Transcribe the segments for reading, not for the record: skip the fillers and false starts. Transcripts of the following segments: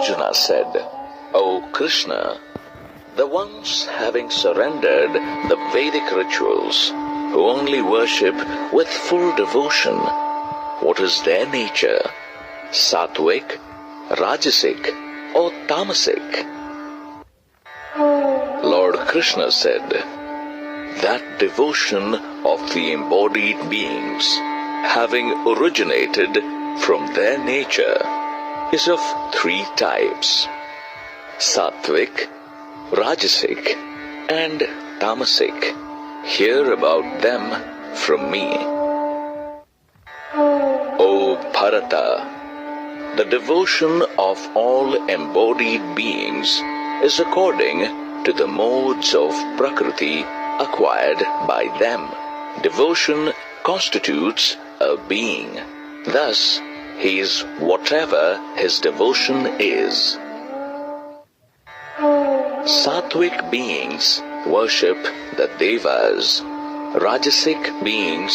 Arjuna said, O Krishna, the ones having surrendered the Vedic rituals, who only worship with full devotion, what is their nature? Sattvic, Rajasic, or Tamasic? Lord Krishna said, that devotion of the embodied beings, having originated from their nature, is of three types: Sattvic, Rajasic, and Tamasic. Hear about them from me. O Bharata, the devotion of all embodied beings is according to the modes of Prakriti acquired by them. Devotion constitutes a being. Thus, he is whatever his devotion is. Sattvic beings worship the Devas. Rajasic beings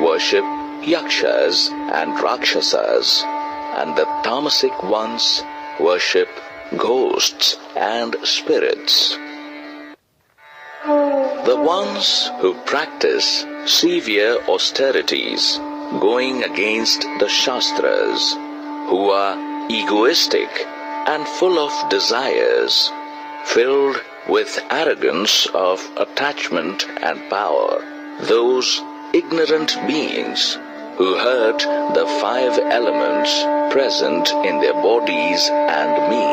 worship Yakshas and Rakshasas. And the Tamasic ones worship ghosts and spirits. The ones who practice severe austerities, going against the Shastras, who are egoistic and full of desires, filled with arrogance of attachment and power, those ignorant beings who hurt the five elements present in their bodies and me,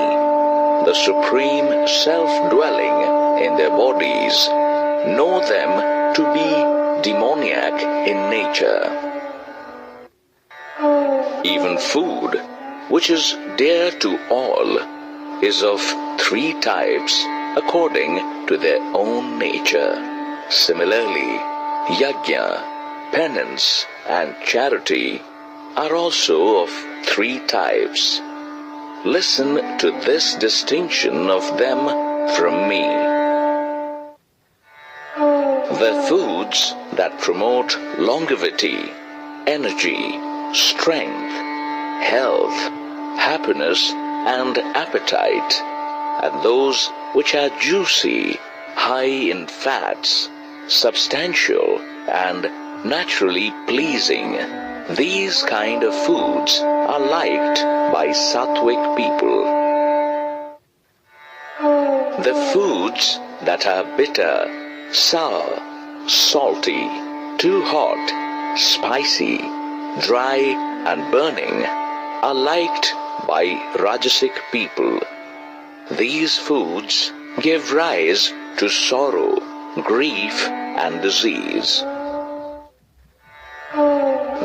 the supreme self-dwelling in their bodies, know them to be demoniac in nature. Even food, which is dear to all, is of three types according to their own nature. Similarly, yajna, penance, and charity are also of three types. Listen to this distinction of them from me. The foods that promote longevity, energy, strength, health, happiness, and appetite, and those which are juicy, high in fats, substantial, and naturally pleasing, these kind of foods are liked by Sattvic people. The foods that are bitter, sour, salty, too hot, spicy, dry, and burning are liked by Rajasic people. These foods give rise to sorrow, grief, and disease.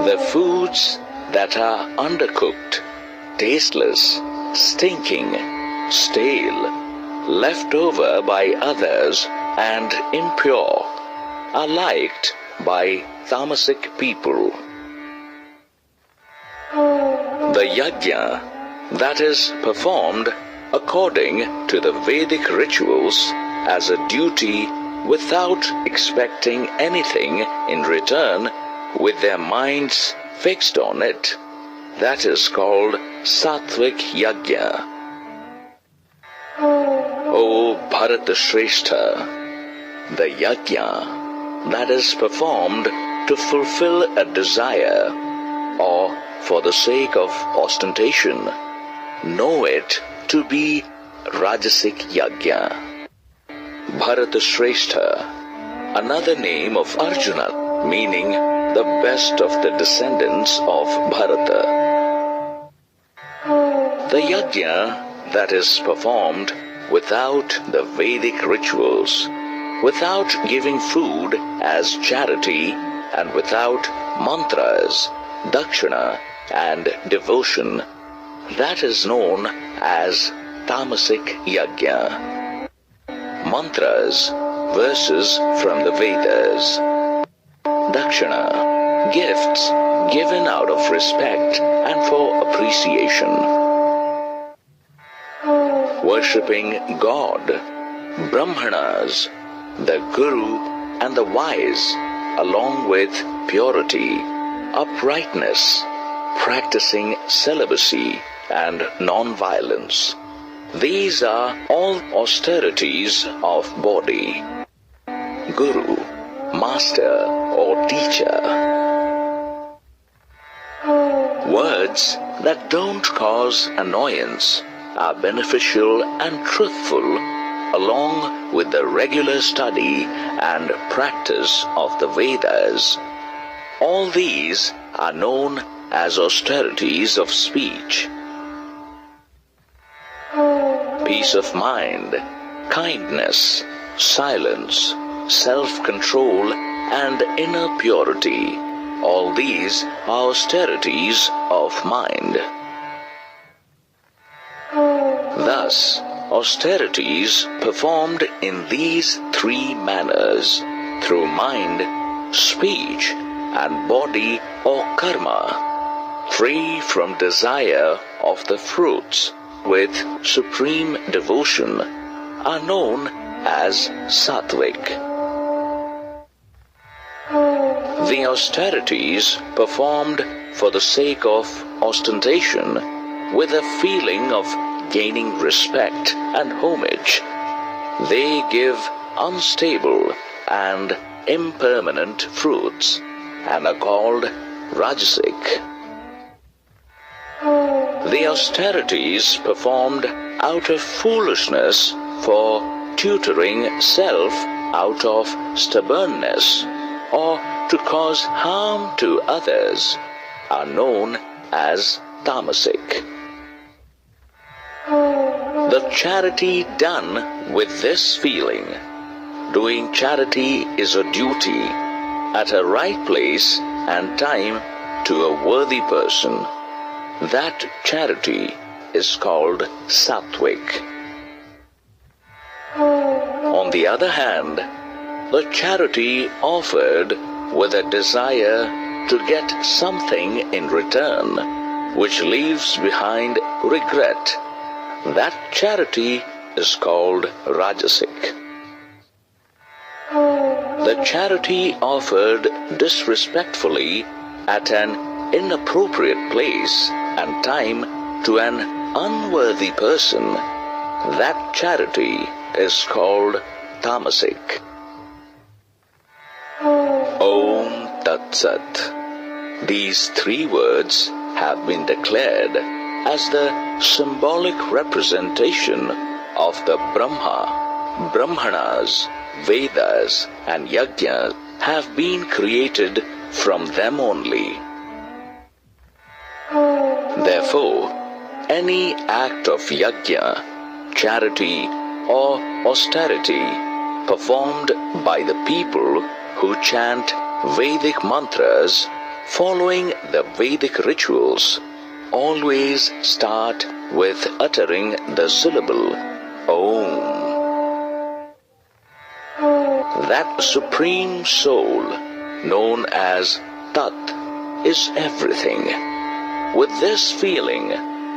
The foods that are undercooked, tasteless, stinking, stale, left over by others, and impure are liked by Tamasic people. The yajna that is performed according to the Vedic rituals as a duty without expecting anything in return, with their minds fixed on it, that is called Sattvic Yajna. O Bharata Shrestha, the yajna that is performed to fulfill a desire or for the sake of ostentation, know it to be Rajasic Yajna. Bharata Shrestha, another name of Arjuna, meaning the best of the descendants of Bharata. The yajna that is performed without the Vedic rituals, without giving food as charity, and without mantras, dakshina, and devotion, that is known as Tamasic Yajna. Mantras, verses from the Vedas. Dakshina, gifts given out of respect and for appreciation. Worshipping God, Brahmanas, the Guru, and the wise, along with purity, uprightness, practicing celibacy and non-violence. These are all austerities of body. Guru, master or teacher. Words that don't cause annoyance are beneficial and truthful, along with the regular study and practice of the Vedas. All these are known as austerities of speech. Peace of mind, kindness, silence, self-control, and inner purity. All these are austerities of mind. Thus, austerities performed in these three manners, through mind, speech, and body or karma, free from desire of the fruits, with supreme devotion, are known as sattvic. The austerities performed for the sake of ostentation, with a feeling of gaining respect and homage, they give unstable and impermanent fruits and are called rajasic. The austerities performed out of foolishness for tutoring self out of stubbornness or to cause harm to others are known as tamasic. The charity done with this feeling, doing charity is a duty at a right place and time to a worthy person. That charity is called sattvic. On the other hand, the charity offered with a desire to get something in return, which leaves behind regret, that charity is called rajasic. The charity offered disrespectfully at an inappropriate place and time to an unworthy person, that charity is called tamasic. Om Tat Sat. These three words have been declared as the symbolic representation of the Brahma, Brahmanas, Vedas, and Yajnas have been created from them only. Therefore, any act of yajna, charity, or austerity performed by the people who chant Vedic mantras following the Vedic rituals always start with uttering the syllable Om. That supreme soul, known as Tat, is everything. With this feeling,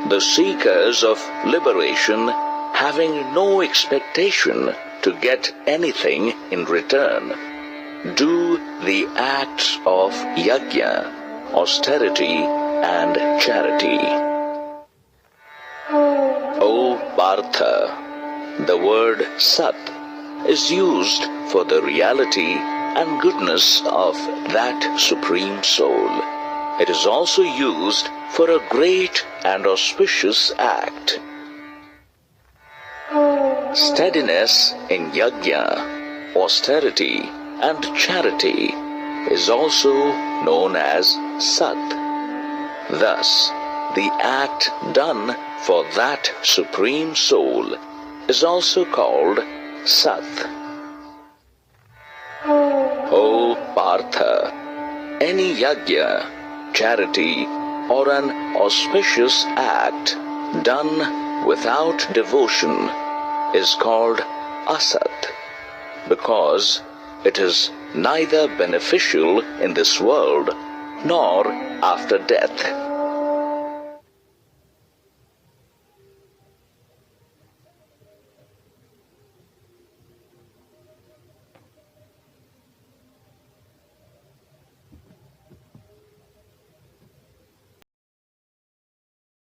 the seekers of liberation, having no expectation to get anything in return, do the acts of yajna, austerity, and charity. O Partha, the word Sat is used for the reality and goodness of that Supreme Soul. It is also used for a great and auspicious act. Steadiness in yajna, austerity, and charity is also known as Sat. Thus, the act done for that Supreme Soul is also called Sat. O Partha, any yajna, charity, or an auspicious act done without devotion is called Asat, because it is neither beneficial in this world nor after death.